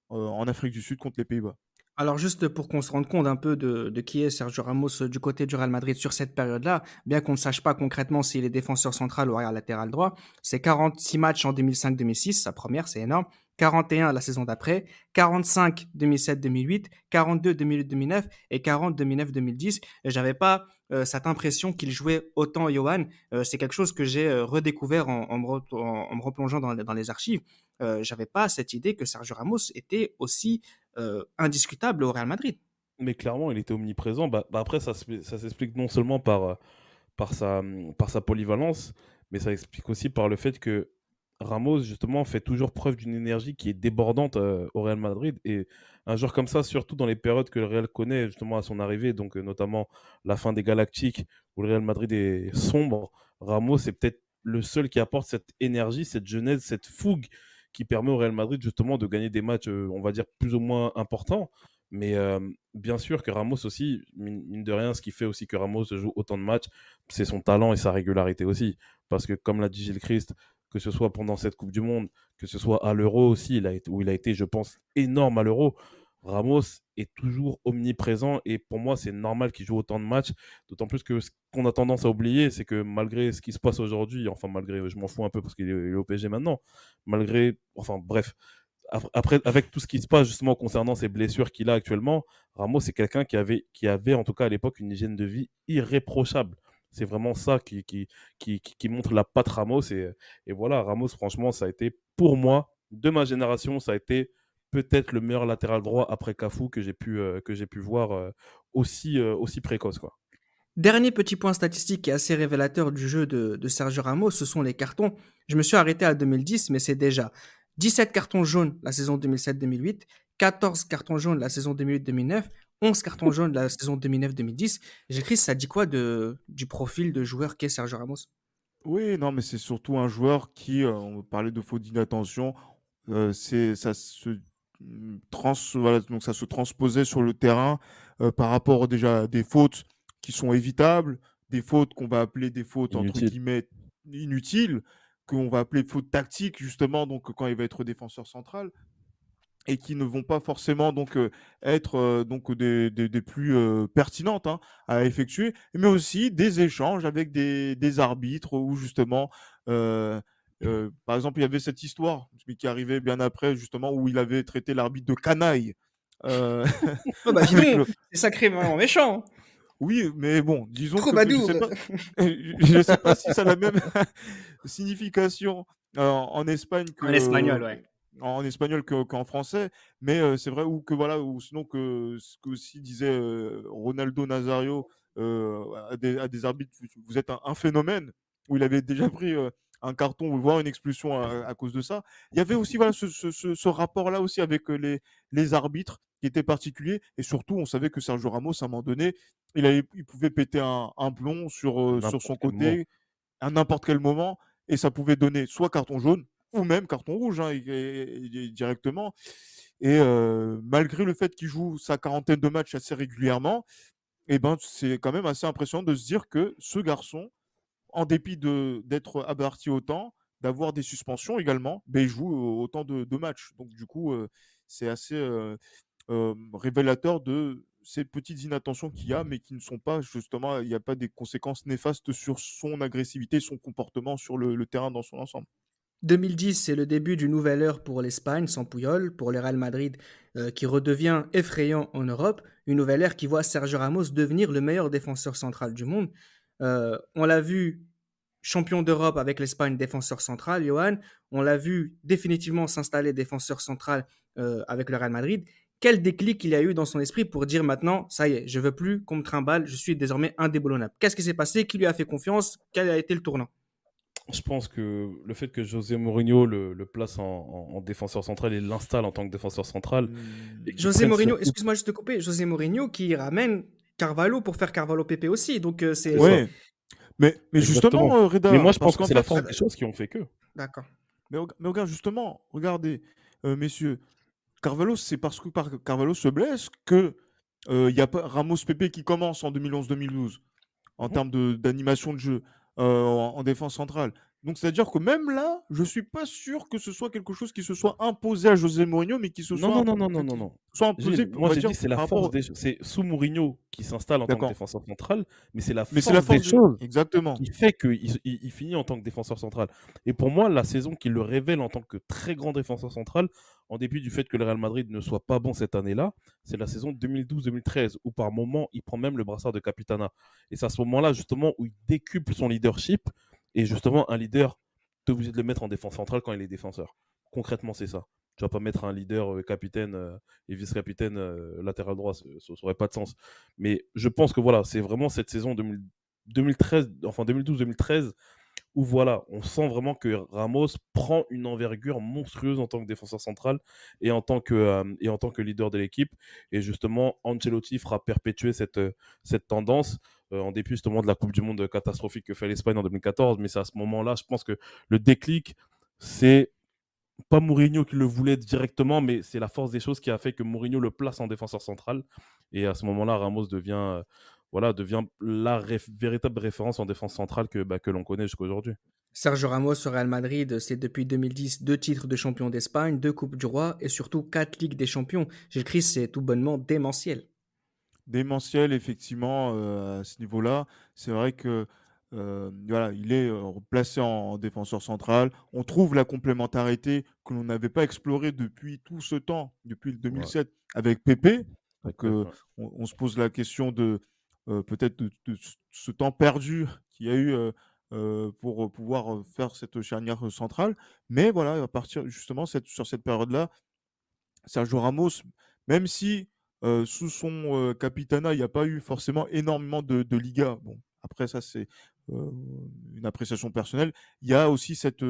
en Afrique du Sud contre les Pays-Bas. Alors juste pour qu'on se rende compte un peu de qui est Sergio Ramos du côté du Real Madrid sur cette période-là, bien qu'on ne sache pas concrètement s'il est défenseur central ou arrière latéral droit, c'est 46 matchs en 2005-2006, sa première, c'est énorme, 41 la saison d'après, 45 2007-2008, 42 2008-2009 et 40 2009-2010. Et j'avais pas cette impression qu'il jouait autant Johan. C'est quelque chose que j'ai redécouvert en me replongeant dans les archives. J'avais pas cette idée que Sergio Ramos était aussi indiscutable au Real Madrid. Mais clairement, il était omniprésent. Après, ça s'explique non seulement par sa polyvalence, mais ça explique aussi par le fait que Ramos, justement, fait toujours preuve d'une énergie qui est débordante au Real Madrid. Et un joueur comme ça, surtout dans les périodes que le Real connaît, justement, à son arrivée, donc notamment la fin des Galactiques, où le Real Madrid est sombre, Ramos est peut-être le seul qui apporte cette énergie, cette jeunesse, cette fougue qui permet au Real Madrid, justement, de gagner des matchs, on va dire, plus ou moins importants. Mais bien sûr que Ramos aussi, mine de rien, ce qui fait aussi que Ramos joue autant de matchs, c'est son talent et sa régularité aussi. Parce que comme l'a dit Gilles Christ, que ce soit pendant cette Coupe du Monde, que ce soit à l'Euro aussi, où il a été, je pense, énorme à l'Euro, Ramos est toujours omniprésent et pour moi, c'est normal qu'il joue autant de matchs. D'autant plus que ce qu'on a tendance à oublier, c'est que malgré ce qui se passe aujourd'hui, enfin malgré, je m'en fous un peu parce qu'il est au PSG maintenant, enfin bref, après, avec tout ce qui se passe justement concernant ces blessures qu'il a actuellement, Ramos c'est quelqu'un qui avait en tout cas à l'époque une hygiène de vie irréprochable. C'est vraiment ça qui montre la patte Ramos. Et voilà, Ramos, franchement, ça a été pour moi, de ma génération, ça a été peut-être le meilleur latéral droit après Cafu que j'ai pu voir aussi précoce, quoi. Dernier petit point statistique qui est assez révélateur du jeu de Sergio Ramos, ce sont les cartons. Je me suis arrêté à 2010, mais c'est déjà 17 cartons jaunes la saison 2007-2008, 14 cartons jaunes la saison 2008-2009, 11 cartons jaunes la saison 2009-2010. J'écris, ça dit quoi du profil de joueur qu'est Sergio Ramos? Oui, non, mais c'est surtout un joueur qui, on parlait de faute d'inattention, ça se voilà, donc ça se transposait sur le terrain par rapport déjà à des fautes qui sont évitables, des fautes qu'on va appeler des fautes entre Inutile. guillemets inutiles, qu'on va appeler fautes tactiques justement, donc quand il va être défenseur central et qui ne vont pas forcément donc être donc des plus pertinentes hein, à effectuer, mais aussi des échanges avec des arbitres où justement, par exemple, il y avait cette histoire mais qui arrivait bien après justement où il avait traité l'arbitre de canaille. euh, Oh bah dis avec donc, le... c'est sacrément méchant. Oui, mais bon, disons que je Troubadour. sais pas, je sais pas si ça a la même signification en Espagne En espagnol, ouais. en espagnol qu'en français, mais c'est vrai ou que voilà ou sinon que ce que aussi disait Ronaldo Nazario à des arbitres, vous êtes un phénomène, où il avait déjà pris un carton voire une expulsion à cause de ça. Il y avait aussi voilà ce rapport-là aussi avec les arbitres qui était particulier et surtout on savait que Sergio Ramos à un moment donné il pouvait péter un plomb sur N'importe son quel moment. côté à n'importe quel moment et ça pouvait donner soit carton jaune ou même carton rouge hein, directement. Et malgré le fait qu'il joue sa quarantaine de matchs assez régulièrement, eh ben, c'est quand même assez impressionnant de se dire que ce garçon, en dépit d'être averti autant, d'avoir des suspensions également, ben, il joue autant de matchs. Donc du coup, c'est assez révélateur de ces petites inattentions qu'il y a, mais qui ne sont pas justement, il n'y a pas des conséquences néfastes sur son agressivité, son comportement sur le terrain dans son ensemble. 2010, c'est le début d'une nouvelle ère pour l'Espagne sans Puyol, pour le Real Madrid qui redevient effrayant en Europe, une nouvelle ère qui voit Sergio Ramos devenir le meilleur défenseur central du monde. On l'a vu champion d'Europe avec l'Espagne, défenseur central, Johan. On l'a vu définitivement s'installer défenseur central avec le Real Madrid. Quel déclic il a eu dans son esprit pour dire maintenant, ça y est, je veux plus qu'on me trimballe, je suis désormais indéboulonnable. Qu'est-ce qui s'est passé? Qui lui a fait confiance? Quel a été le tournant? Je pense que le fait que José Mourinho le place en défenseur central et l'installe en tant que défenseur central et qu'il José prenne Mourinho, surtout. excuse-moi juste de couper, José Mourinho qui ramène Carvalho pour faire Carvalho PP aussi. Donc C'est ça, Ouais, mais exactement. justement, Mais Reda, moi, je pense parce que qu'en c'est la fait, Ah, force des choses qui ont fait que. d'accord. mais regarde, justement, regardez, messieurs, Carvalho, c'est parce que Carvalho se blesse que il y a pas Ramos Pepe qui commence en 2011-2012 en Mhm. termes d'animation de jeu en défense centrale. Donc, c'est-à-dire que même là, je ne suis pas sûr que ce soit quelque chose qui se soit imposé à José Mourinho, mais qui se Non, non, soit, non, non, non, non, non. soit imposé, Gilles, on moi va j'ai dire, dit c'est la par rapport. force des choses. C'est sous Mourinho qui s'installe en tant que D'accord. défenseur central, mais c'est la Mais c'est la force des force du. choses Exactement. qui fait qu'il finit en tant que défenseur central. Et pour moi, la saison qui le révèle en tant que très grand défenseur central, en dépit du fait que le Real Madrid ne soit pas bon cette année-là, c'est la saison 2012-2013, où par moment, il prend même le brassard de capitana. Et c'est à ce moment-là, justement, où il décuple son leadership. Et justement, un leader, tu es obligé de le mettre en défense centrale quand il est défenseur. Concrètement, c'est ça. Tu vas pas mettre un leader capitaine et vice-capitaine latéral droit, ça n'aurait pas de sens. Mais je pense que voilà, c'est vraiment cette saison 2013, enfin 2012-2013, où voilà, on sent vraiment que Ramos prend une envergure monstrueuse en tant que défenseur central et en tant que leader de l'équipe. Et justement, Ancelotti fera perpétuer cette tendance en dépit justement de la Coupe du Monde catastrophique que fait l'Espagne en 2014. Mais c'est à ce moment-là, je pense que le déclic, c'est pas Mourinho qui le voulait directement, mais c'est la force des choses qui a fait que Mourinho le place en défenseur central. Et à ce moment-là, Ramos devient la véritable référence en défense centrale que l'on connaît jusqu'à aujourd'hui. Sergio Ramos au Real Madrid, c'est depuis 2010 deux titres de champion d'Espagne, deux Coupes du Roi et surtout quatre Ligues des Champions. Gilles Christ, c'est tout bonnement démentiel. Démentiel, effectivement, à ce niveau-là. C'est vrai que voilà, il est placé en défenseur central. On trouve la complémentarité que l'on n'avait pas explorée depuis tout ce temps, depuis le Ouais, 2007 avec Pépé. avec Donc, Pep, ouais. on se pose la question de peut-être de ce temps perdu qu'il y a eu pour pouvoir faire cette charnière centrale. Mais voilà, à partir justement sur cette période-là, Sergio Ramos, même si sous son capitanat, il n'y a pas eu forcément énormément de Liga. Bon, après ça, c'est euh, une appréciation personnelle. Il y a aussi cette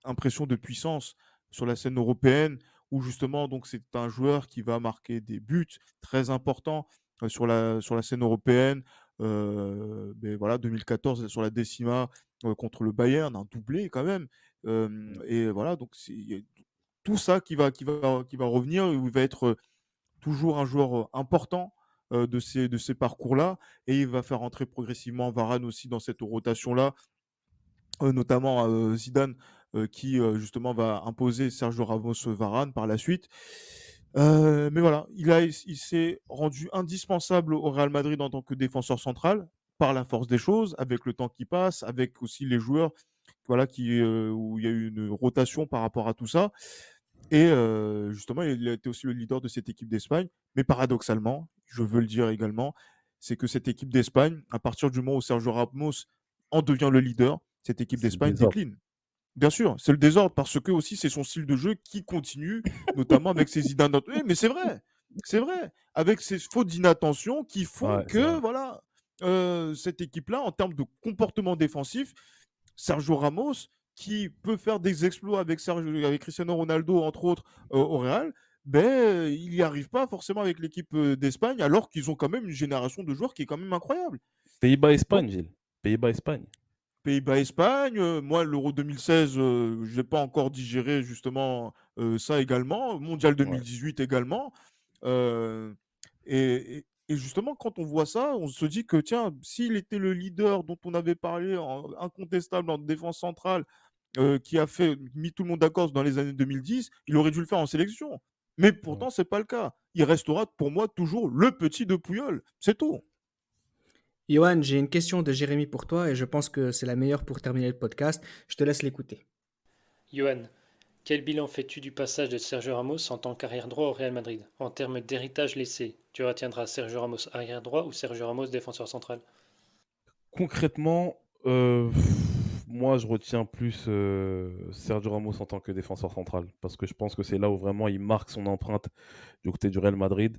impression de puissance sur la scène européenne, où justement, donc c'est un joueur qui va marquer des buts très importants sur la scène européenne. Mais voilà, 2014 sur la Décima contre le Bayern, un doublé quand même. Et voilà, donc il y a tout ça qui va revenir, où il va être toujours un joueur important de ces parcours-là, et il va faire entrer progressivement Varane aussi dans cette rotation-là, notamment Zidane qui justement va imposer Sergio Ramos Varane par la suite. Mais voilà, il s'est rendu indispensable au Real Madrid en tant que défenseur central par la force des choses, avec le temps qui passe, avec aussi les joueurs, voilà, où il y a eu une rotation par rapport à tout ça. Et justement, il a été aussi le leader de cette équipe d'Espagne. Mais paradoxalement, je veux le dire également, c'est que cette équipe d'Espagne, à partir du moment où Sergio Ramos en devient le leader, cette équipe C'est le d'Espagne désordre. décline. Bien sûr, c'est le désordre parce que aussi c'est son style de jeu qui continue, notamment avec ses idées. Mais c'est vrai, avec ses fautes d'inattention qui font Ouais, c'est vrai. que voilà, cette équipe-là, en termes de comportement défensif, Sergio Ramos, qui peut faire des exploits avec Cristiano Ronaldo, entre autres, au Real, ben, il n'y arrive pas forcément avec l'équipe d'Espagne, alors qu'ils ont quand même une génération de joueurs qui est quand même incroyable. Donc, Pays-Bas-Espagne, Gilles. Pays-Bas-Espagne. Pays-Bas-Espagne, moi, l'Euro 2016, je n'ai pas encore digéré justement ça également. Mondial Ouais. 2018 également. Euh, et justement, quand on voit ça, on se dit que, tiens, s'il était le leader dont on avait parlé, incontestable en défense centrale, qui a mis tout le monde d'accord dans les années 2010, il aurait dû le faire en sélection. Mais Ouais. pourtant, ce n'est pas le cas. Il restera pour moi toujours le petit de Puyol. C'est tout. Johan, j'ai une question de Jérémy pour toi et je pense que c'est la meilleure pour terminer le podcast. Je te laisse l'écouter. Johan, quel bilan fais-tu du passage de Sergio Ramos en tant qu'arrière droit au Real Madrid? En termes d'héritage laissé, tu retiendras Sergio Ramos arrière droit ou Sergio Ramos défenseur central? Concrètement, moi, je retiens plus Sergio Ramos en tant que défenseur central parce que je pense que c'est là où vraiment il marque son empreinte du côté du Real Madrid.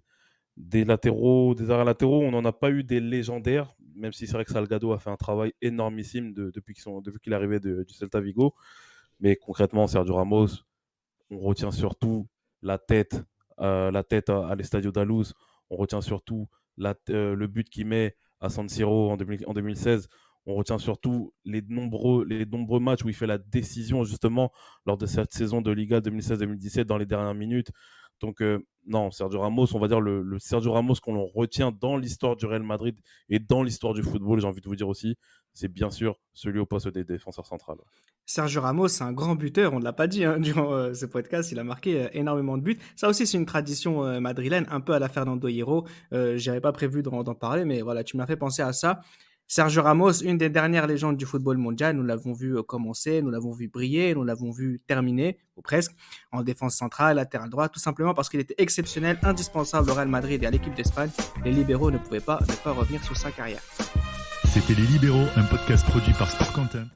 Des arrières latéraux, on n'en a pas eu des légendaires, même si c'est vrai que Salgado a fait un travail énormissime depuis qu'il est arrivé du Celta Vigo. Mais concrètement, Sergio Ramos, on retient surtout la tête à l'Estadio da Luz. On retient surtout le but qu'il met à San Siro en 2016. On retient surtout les nombreux matchs où il fait la décision justement lors de cette saison de Liga 2016-2017 dans les dernières minutes. Donc non, Sergio Ramos, on va dire le Sergio Ramos qu'on retient dans l'histoire du Real Madrid et dans l'histoire du football, j'ai envie de vous dire aussi, c'est bien sûr celui au poste des défenseurs centrales. Sergio Ramos, c'est un grand buteur, on ne l'a pas dit durant ce podcast, il a marqué énormément de buts. Ça aussi, c'est une tradition madrilène, un peu à la Fernando Hierro. Je n'avais pas prévu d'en parler, mais voilà, tu m'as fait penser à ça. Sergio Ramos, une des dernières légendes du football mondial, nous l'avons vu commencer, nous l'avons vu briller, nous l'avons vu terminer, ou presque, en défense centrale, latéral droit, tout simplement parce qu'il était exceptionnel, indispensable au Real Madrid et à l'équipe d'Espagne. Les libéraux ne pouvaient pas revenir sur sa carrière. C'était Les Libéraux, un podcast produit par Sport Content.